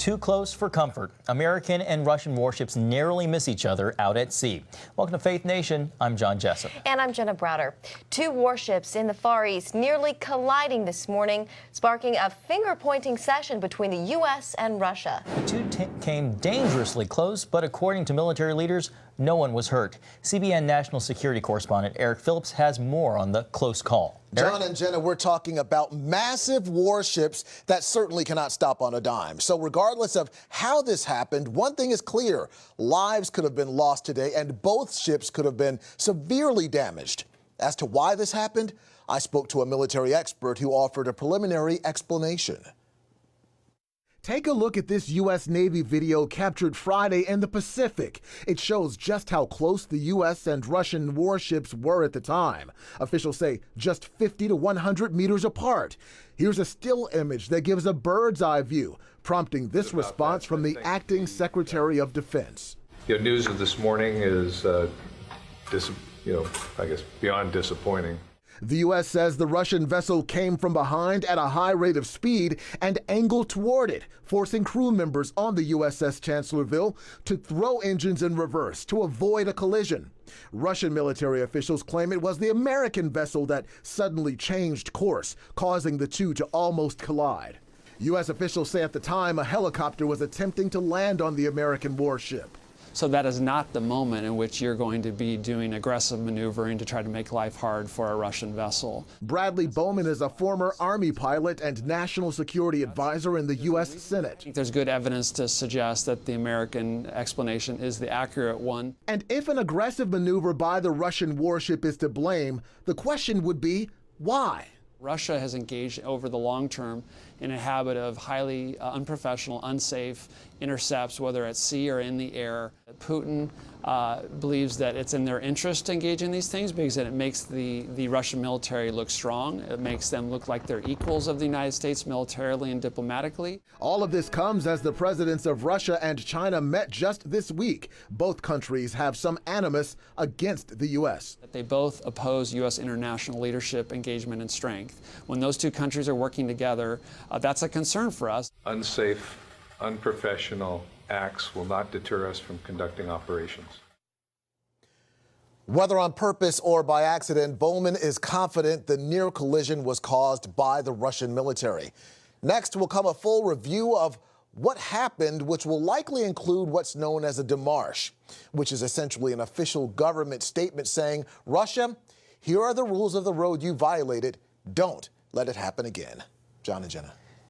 Too close for comfort. American and Russian warships narrowly miss each other out at sea. Welcome to Faith Nation. I'm John Jessup. And I'm Jenna Browder. Two warships in the Far East nearly colliding this morning, sparking a finger-pointing session between the U.S. and Russia. The two came dangerously close, but according to military leaders, no one was hurt. CBN national security correspondent Eric Phillips has more on the close call. John and Jenna, we're talking about massive warships that certainly cannot stop on a dime. So regardless of how this happened, one thing is clear. Lives could have been lost today, and both ships could have been severely damaged. As to why this happened, I spoke to a military expert who offered a preliminary explanation. Take a look at this U.S. Navy video captured Friday in the Pacific. It shows just how close the U.S. and Russian warships were at the time. Officials say just 50 to 100 meters apart. Here's a still image that gives a bird's eye view, prompting this response from the acting Secretary of Defense. The news of this morning is, I guess, beyond disappointing. The U.S. says the Russian vessel came from behind at a high rate of speed and angled toward it, forcing crew members on the USS Chancellorsville to throw engines in reverse to avoid a collision. Russian military officials claim it was the American vessel that suddenly changed course, causing the two to almost collide. U.S. officials say at the time a helicopter was attempting to land on the American warship. So that is not the moment in which you're going to be doing aggressive maneuvering to try to make life hard for a Russian vessel. Bradley Bowman is a former Army pilot and national security advisor in the U.S. Senate. There's good evidence to suggest that the American explanation is the accurate one. And if an aggressive maneuver by the Russian warship is to blame, the question would be, why? Russia has engaged over the long term in a habit of highly unprofessional, unsafe intercepts, whether at sea or in the air. Putin believes that it's in their interest to engage in these things because it makes the Russian military look strong. It makes them look like they're equals of the United States militarily and diplomatically. All of this comes as the presidents of Russia and China met just this week. Both countries have some animus against the U.S. They both oppose U.S. international leadership, engagement, and strength. When those two countries are working together, that's a concern for us. Unsafe, unprofessional acts will not deter us from conducting operations. Whether on purpose or by accident, Bowman is confident the near collision was caused by the Russian military. Next will come a full review of what happened, which will likely include what's known as a démarche, which is essentially an official government statement saying, Russia, here are the rules of the road you violated. Don't let it happen again. John and Jenna.